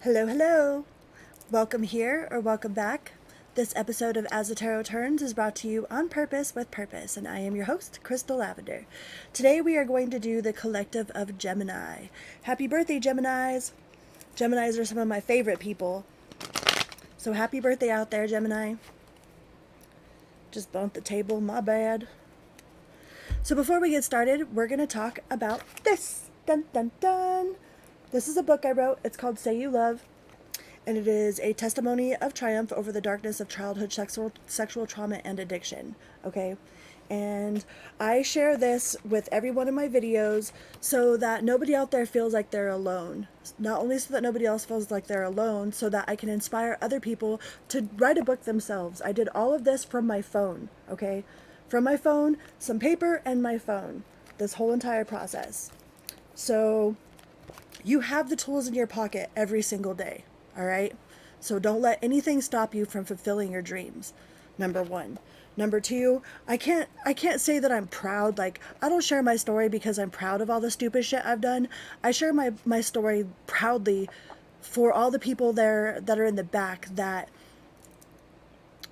Hello, hello. Welcome here or welcome back. This episode of As the Tarot Turns is brought to you on purpose with purpose, and I am your host, Crystal Lavender. Today we are going to do the collective of Gemini. Happy birthday, Geminis! Geminis are some of my favorite people. So happy birthday out there, Gemini. Just bumped the table, my bad. So before we get started, we're going to talk about this. Dun dun dun! This is a book I wrote. It's called Say You Love, and it is a testimony of triumph over the darkness of childhood sexual trauma and addiction. Okay? And I share this with every one of my videos so that nobody out there feels like they're alone. Not only so that nobody else feels like they're alone, so that I can inspire other people to write a book themselves. I did all of this from my phone, okay? From my phone, some paper, and my phone. This whole entire process. So you have the tools in your pocket every single day, all right? So don't let anything stop you from fulfilling your dreams. Number one. Number two, I can't say that I'm proud. Like, I don't share my story because I'm proud of all the stupid shit I've done. I share my story proudly for all the people there that are in the back that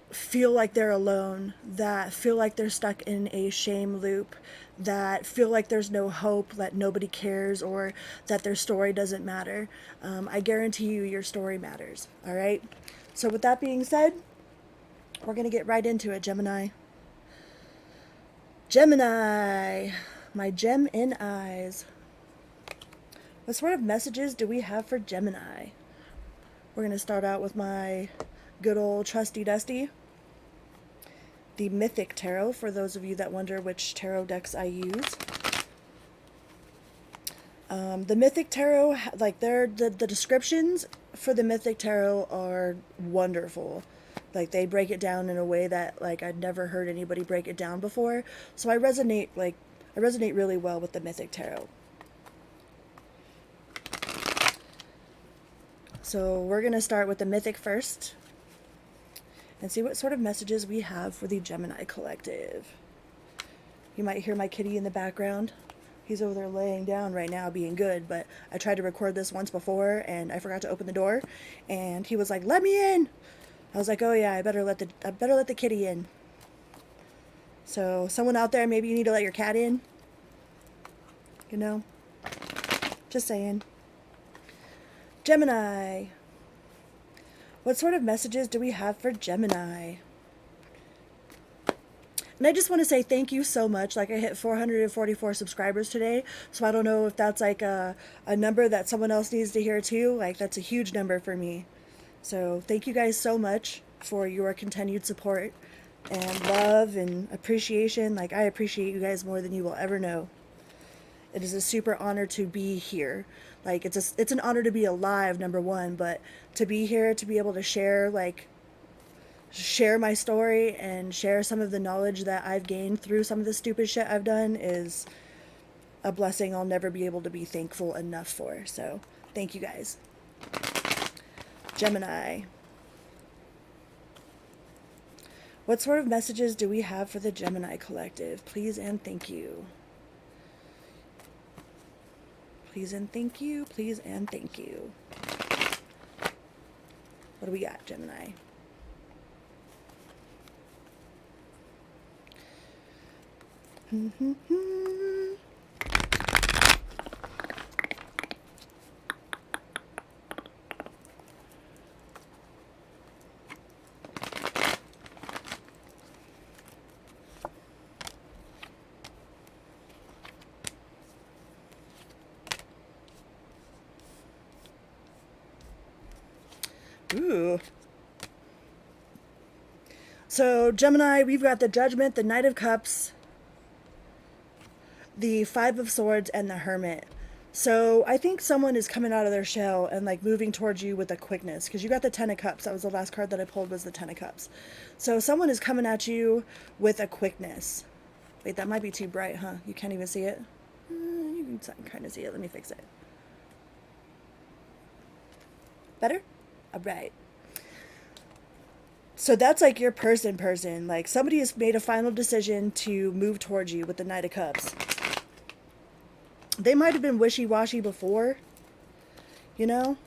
feel like they're alone, that feel like they're stuck in a shame loop, that feel like there's no hope, that nobody cares, or that their story doesn't matter. I guarantee you your story matters, all right? So with that being said, we're going to get right into it, Gemini. Gemini, my gem in eyes. What sort of messages do we have for Gemini? We're going to start out with my good old trusty dusty, the Mythic Tarot, for those of you that wonder which tarot decks I use. The Mythic Tarot, like the descriptions for the Mythic Tarot are wonderful. Like, they break it down in a way that, like, I'd never heard anybody break it down before. So I resonate really well with the Mythic Tarot. So we're going to start with the Mythic first and see what sort of messages we have for the Gemini collective. You might hear my kitty in the background. He's over there laying down right now being good, but I tried to record this once before and I forgot to open the door, and he was like, "Let me in." I was like, "Oh yeah, I better let the kitty in." So someone out there, maybe you need to let your cat in. You know? Just saying. Gemini. What sort of messages do we have for Gemini? And I just want to say thank you so much. Like, I hit 444 subscribers today, so I don't know if that's like a number that someone else needs to hear too. Like, that's a huge number for me. So thank you guys so much for your continued support and love and appreciation. Like, I appreciate you guys more than you will ever know. It is a super honor to be here. Like, it's an honor to be alive, number one, but to be here, to be able to share my story and share some of the knowledge that I've gained through some of the stupid shit I've done is a blessing I'll never be able to be thankful enough for. So thank you guys. Gemini. What sort of messages do we have for the Gemini collective? Please and thank you. Please and thank you. Please and thank you. What do we got, Gemini? Ooh. So, Gemini, we've got the Judgment, the Knight of Cups, the Five of Swords, and the Hermit. So, I think someone is coming out of their shell and, like, moving towards you with a quickness. Because you got the Ten of Cups. That was the last card that I pulled, was the Ten of Cups. So, someone is coming at you with a quickness. Wait, that might be too bright, huh? You can't even see it? You can kind of see it. Let me fix it. Better? All right. So that's like your person. Like, somebody has made a final decision to move towards you with the Knight of Cups. They might have been wishy-washy before, you know?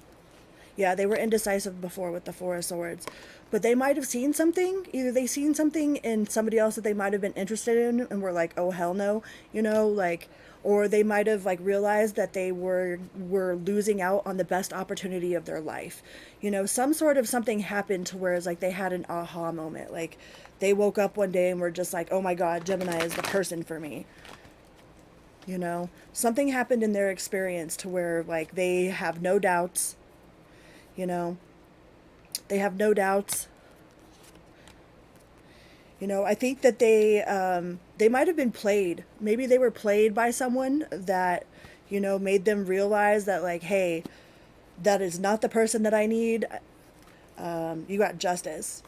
Yeah, they were indecisive before with the Four of Swords. But they might have seen something. Either they seen something in somebody else that they might have been interested in and were like, oh hell no, like, or they might have like realized that they were losing out on the best opportunity of their life. Some sort of something happened to where it's like they had an aha moment. Like they woke up one day and were just like, oh my God, Gemini is the person for me. Something happened in their experience to where like they have no doubts. You know, they have no doubts. I think that they might have been played. Maybe they were played by someone that, made them realize that like, hey, that is not the person that I need. You got justice.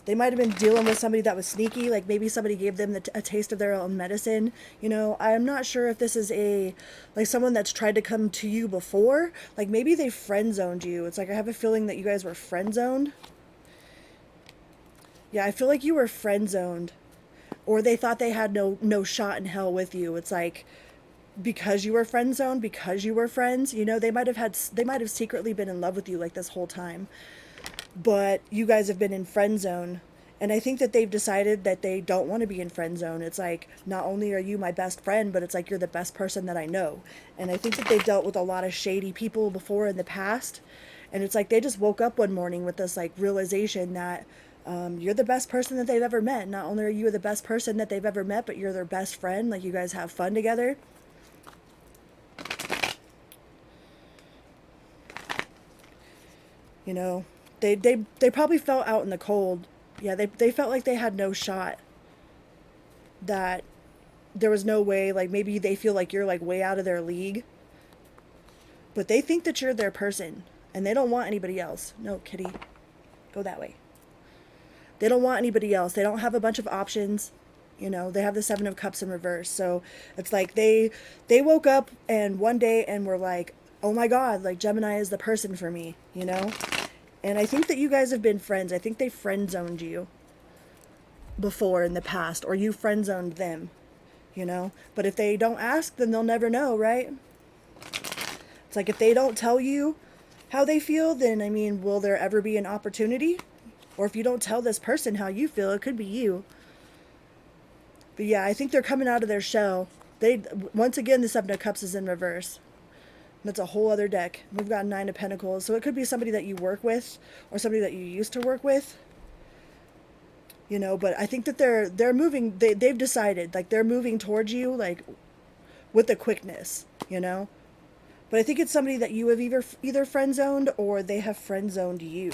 They might have been dealing with somebody that was sneaky, like maybe somebody gave them a taste of their own medicine. I'm not sure if this is like someone that's tried to come to you before. Like maybe they friend zoned you. It's like I have a feeling that you guys were friend zoned. Yeah, I feel like you were friend zoned. Or they thought they had no shot in hell with you. It's like because you were friend zoned, because you were friends, they might have secretly been in love with you like this whole time. But you guys have been in friend zone. And I think that they've decided that they don't want to be in friend zone. It's like, not only are you my best friend, but it's like you're the best person that I know. And I think that they've dealt with a lot of shady people before in the past. And it's like they just woke up one morning with this like realization that you're the best person that they've ever met. Not only are you the best person that they've ever met, but you're their best friend. Like you guys have fun together. You know, they probably felt out in the cold. Yeah, they felt like they had no shot. That there was no way, like maybe they feel like you're like way out of their league. But they think that you're their person and they don't want anybody else. No, kitty. Go that way. They don't want anybody else. They don't have a bunch of options. They have the Seven of Cups in reverse. So it's like they woke up and one day and were like, oh my God, like Gemini is the person for me. And I think that you guys have been friends. I think they friend zoned you before in the past, or you friend zoned them. But if they don't ask, then they'll never know, right? It's like if they don't tell you how they feel, then I mean, will there ever be an opportunity? Or if you don't tell this person how you feel, it could be you. But yeah, I think they're coming out of their shell. Once again, the Seven of Cups is in reverse. That's a whole other deck. We've got Nine of Pentacles. So it could be somebody that you work with or somebody that you used to work with. But I think that they're moving, they've decided, like they're moving towards you, like with the quickness. But I think it's somebody that you have either friend zoned or they have friend zoned you.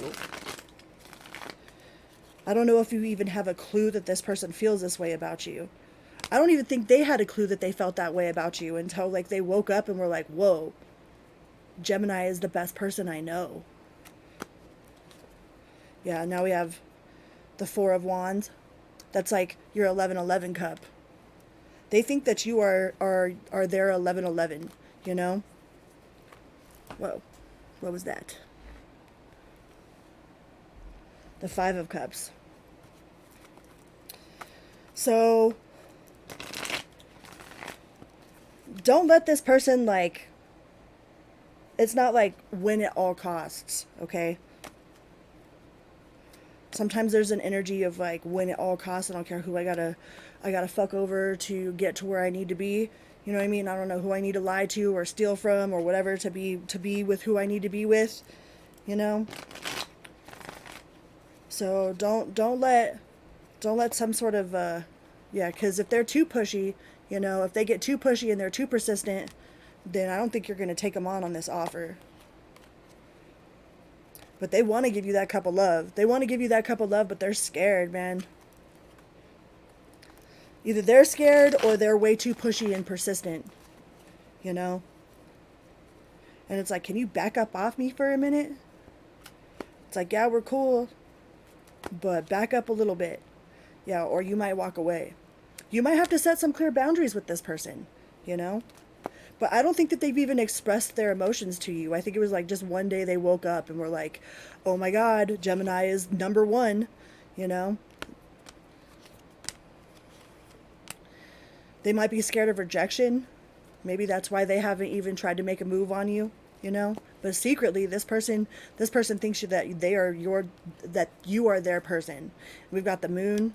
I don't know if you even have a clue that this person feels this way about you. I don't even think they had a clue that they felt that way about you until like they woke up and were like, whoa, Gemini is the best person I know. Yeah, now we have the Four of Wands. That's like your 11-11 cup. They think that you are their 11-11. Whoa, what was that? The Five of Cups. So don't let this person like, it's not like win at all costs, okay? Sometimes there's an energy of like win at all costs. I don't care who I gotta fuck over to get to where I need to be. You know what I mean? I don't know who I need to lie to or steal from or whatever to be with who I need to be with. So don't let some sort of yeah, because if they're too pushy, if they get too pushy and they're too persistent, then I don't think you're going to take them on this offer. But they want to give you that cup of love. They want to give you that cup of love, but they're scared, man. Either they're scared or they're way too pushy and persistent. And it's like, can you back up off me for a minute? It's like, yeah, we're cool, but back up a little bit. Yeah, or you might walk away. You might have to set some clear boundaries with this person, But I don't think that they've even expressed their emotions to you. I think it was like just one day they woke up and were like, oh my God, Gemini is number one, They might be scared of rejection. Maybe that's why they haven't even tried to make a move on you. you know? But secretly, this person thinks that that you are their person. We've got the moon.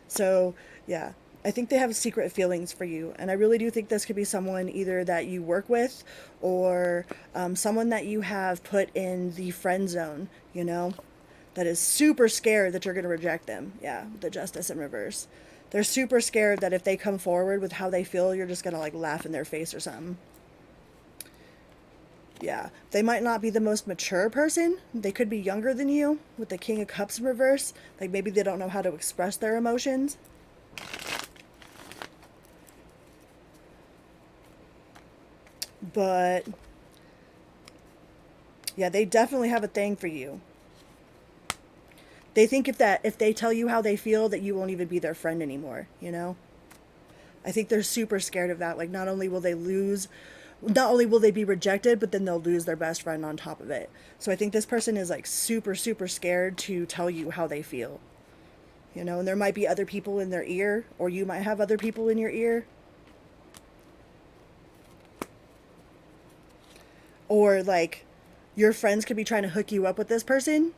So, yeah, I think they have secret feelings for you. And I really do think this could be someone either that you work with or someone that you have put in the friend zone, you know, that is super scared that you're going to reject them. Yeah, the justice in reverse. They're super scared that if they come forward with how they feel, you're just going to like laugh in their face or something. Yeah, they might not be the most mature person. They could be younger than you with the King of Cups in reverse. Like maybe they don't know how to express their emotions. But yeah, they definitely have a thing for you. They think if they tell you how they feel that you won't even be their friend anymore, you know? I think they're super scared of that. Like not only will they be rejected, but then they'll lose their best friend on top of it. So I think this person is like super, super scared to tell you how they feel. You know, and there might be other people in their ear, or you might have other people in your ear. Or like your friends could be trying to hook you up with this person,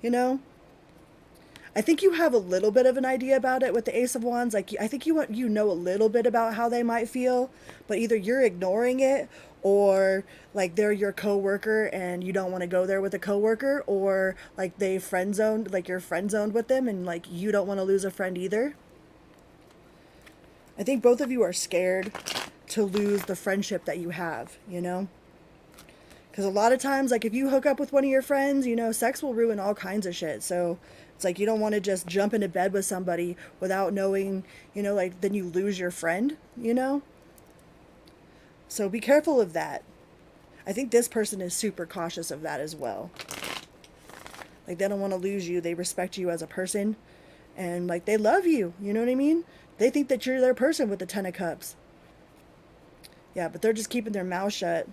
you know? I think you have a little bit of an idea about it with the Ace of Wands. Like I think you know a little bit about how they might feel, but either you're ignoring it or like they're your coworker and you don't want to go there with a coworker, or like you're friend zoned with them and like you don't want to lose a friend either. I think both of you are scared to lose the friendship that you have, you know? Because a lot of times, like if you hook up with one of your friends, you know, sex will ruin all kinds of shit. So it's like you don't want to just jump into bed with somebody without knowing, you know, like then you lose your friend, you know? So be careful of that. I think this person is super cautious of that as well. Like they don't want to lose you. They respect you as a person and like they love you. You know what I mean? They think that you're their person with the Ten of Cups. Yeah, but they're just keeping their mouth shut.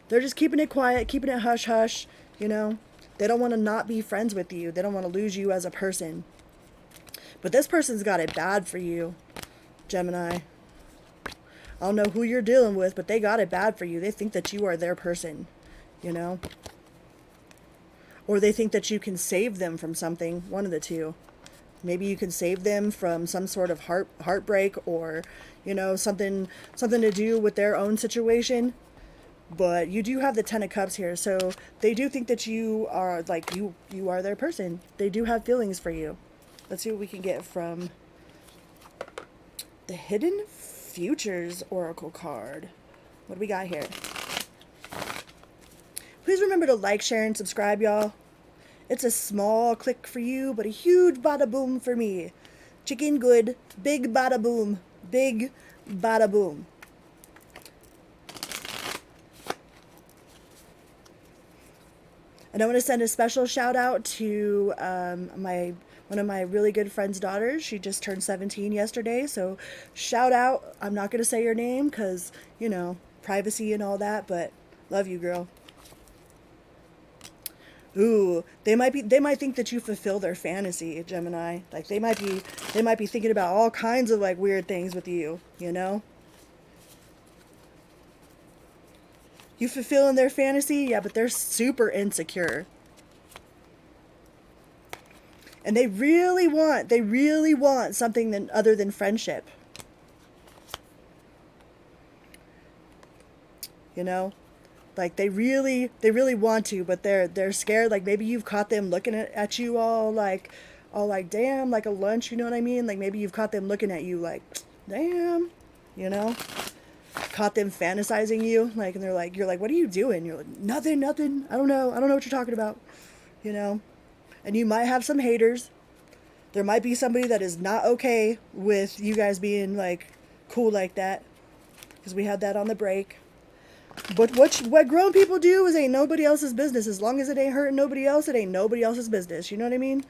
They're just keeping it quiet, keeping it hush hush, you know? They don't want to not be friends with you. They don't want to lose you as a person. But this person's got it bad for you, Gemini. I don't know who you're dealing with, but they got it bad for you. They think that you are their person, you know? Or they think that you can save them from something, one of the two. Maybe you can save them from some sort of heartbreak or, you know, something to do with their own situation. But you do have the Ten of Cups here, so they do think that you are like you are their person. They do have feelings for you. Let's see what we can get from the Hidden Futures Oracle card. What do we got here? Please remember to like, share, and subscribe, y'all. It's a small click for you, but a huge bada boom for me. Chicken good, big bada boom, big bada boom. And I want to send a special shout out to one of my really good friend's daughters. She just turned 17 yesterday, so shout out. I'm not going to say your name because, you know, privacy and all that, but love you, girl. Ooh, they might think that you fulfill their fantasy, Gemini. Like they might be thinking about all kinds of like weird things with you, you know? You fulfilling their fantasy? Yeah, but they're super insecure. And they really want something other than friendship. You know? Like they really want to, but they're scared. Like maybe you've caught them looking at you all like damn, like a lunch, you know what I mean? Like maybe you've caught them looking at you like, damn, you know? Caught them fantasizing you, like, and you're like, what are you doing? You're like, nothing, I don't know what you're talking about, you know? And you might have some haters. There might be somebody that is not okay with you guys being like cool like that, because we had that on the break. But what grown people do is ain't nobody else's business. As long as it ain't hurting nobody else, it ain't nobody else's business. You know what I mean?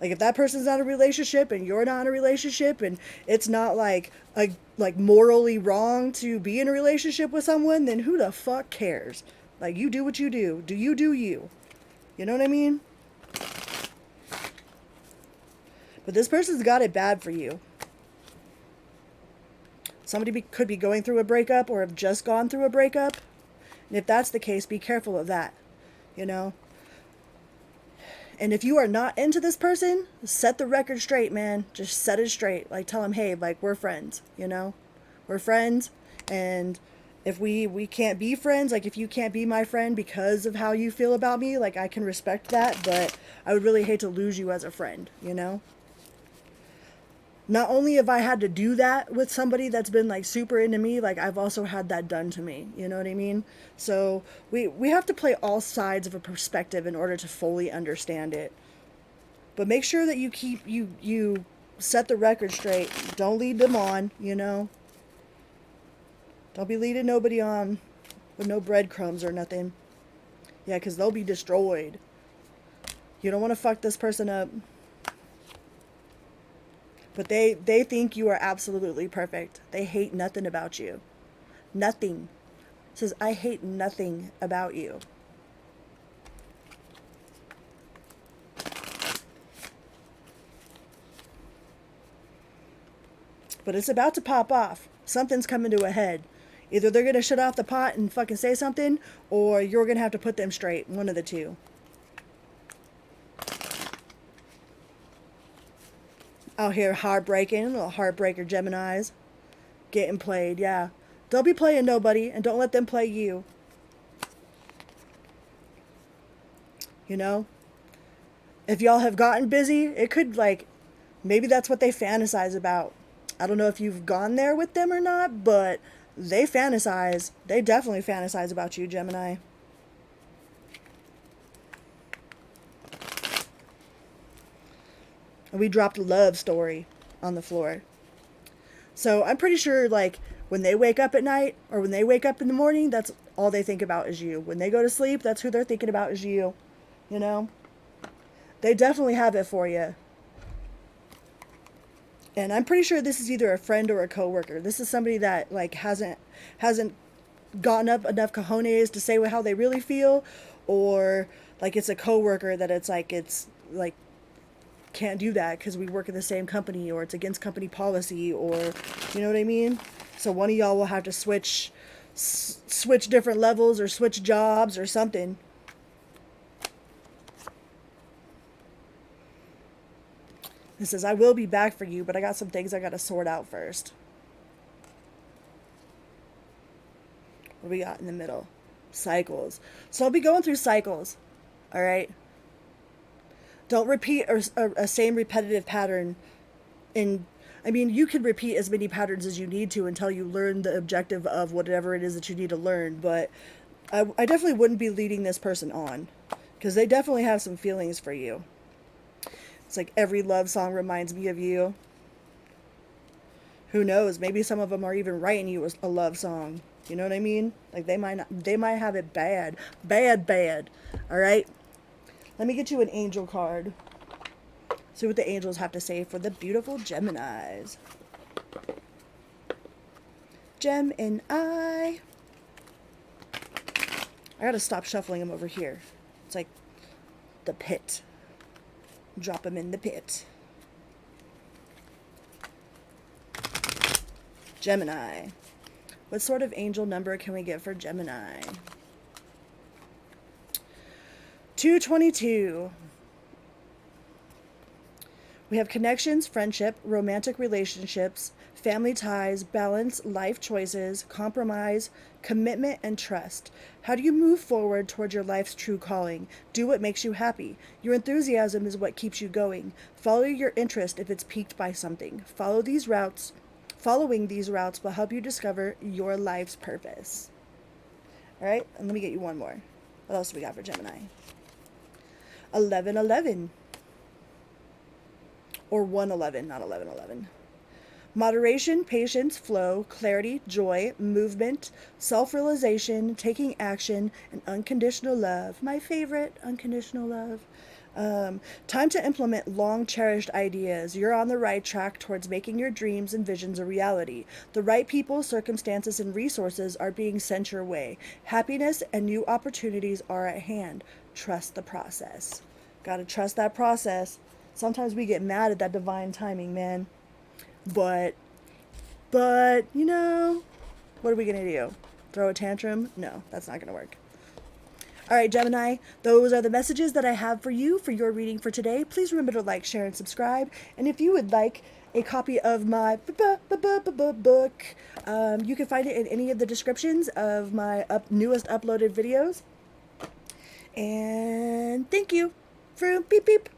Like if that person's not in a relationship and you're not in a relationship and it's not like morally wrong to be in a relationship with someone, then who the fuck cares? Like you do what you do. Do you do you? You know what I mean? But this person's got it bad for you. Somebody could be going through a breakup or have just gone through a breakup. And if that's the case, be careful of that, you know? And if you are not into this person, set the record straight, man. Just set it straight. Like, tell them, hey, like, we're friends, you know? We're friends. And if we can't be friends, like, if you can't be my friend because of how you feel about me, like, I can respect that. But I would really hate to lose you as a friend, you know? Not only have I had to do that with somebody that's been like super into me, like I've also had that done to me. You know what I mean? So we have to play all sides of a perspective in order to fully understand it. But make sure that you set the record straight. Don't lead them on, you know? Don't be leading nobody on with no breadcrumbs or nothing. Yeah, because they'll be destroyed. You don't want to fuck this person up. But they think you are absolutely perfect. They hate nothing about you. Nothing. It says, I hate nothing about you. But it's about to pop off. Something's coming to a head. Either they're going to shut off the pot and fucking say something, or you're going to have to put them straight. One of the two. Out here heartbreaking, little heartbreaker Geminis. Getting played, yeah. Don't be playing nobody, and don't let them play you. You know? If y'all have gotten busy, it could, like, maybe that's what they fantasize about. I don't know if you've gone there with them or not, but they fantasize. They definitely fantasize about you, Gemini. And we dropped a love story on the floor. So I'm pretty sure, like, when they wake up at night or when they wake up in the morning, that's all they think about is you. When they go to sleep, that's who they're thinking about is you. You know? They definitely have it for you. And I'm pretty sure this is either a friend or a coworker. This is somebody that, like, hasn't gotten up enough cojones to say how they really feel, or like it's a coworker that it's like can't do that because we work in the same company, or it's against company policy, or you know what I mean? So one of y'all will have to switch different levels or switch jobs or something. It says, I will be back for you, but I got some things I got to sort out first. What do we got in the middle? Cycles. So I'll be going through cycles. All right? Don't repeat a same repetitive pattern. I mean, you can repeat as many patterns as you need to until you learn the objective of whatever it is that you need to learn. But I definitely wouldn't be leading this person on, because they definitely have some feelings for you. It's like every love song reminds me of you. Who knows? Maybe some of them are even writing you a love song. You know what I mean? Like they might have it bad. Bad. All right? Let me get you an angel card. See what the angels have to say for the beautiful Geminis. Gemini. I gotta stop shuffling them over here. It's like the pit. Drop them in the pit. Gemini. What sort of angel number can we get for Gemini? 222. We have connections, friendship, romantic relationships, family ties, balance, life choices, compromise, commitment, and trust. How do you move forward towards your life's true calling? Do what makes you happy. Your enthusiasm is what keeps you going. Follow your interest if it's piqued by something. Following these routes will help you discover your life's purpose. All right, and let me get you one more. What else do we got for Gemini? 1111. Or 111, not 1111. Moderation, patience, flow, clarity, joy, movement, self-realization, taking action, and unconditional love. My favorite, unconditional love. Time to implement long-cherished ideas. You're on the right track towards making your dreams and visions a reality. The right people, circumstances, and resources are being sent your way. Happiness and new opportunities are at hand. Trust the process. Gotta trust that process. Sometimes we get mad at that divine timing, man. But But, you know, what are we going to do? Throw a tantrum? No, that's not going to work. All right, Gemini, those are the messages that I have for you for your reading for today. Please remember to like, share, and subscribe. And if you would like a copy of my book, you can find it in any of the descriptions of my newest uploaded videos. And thank you for beep beep.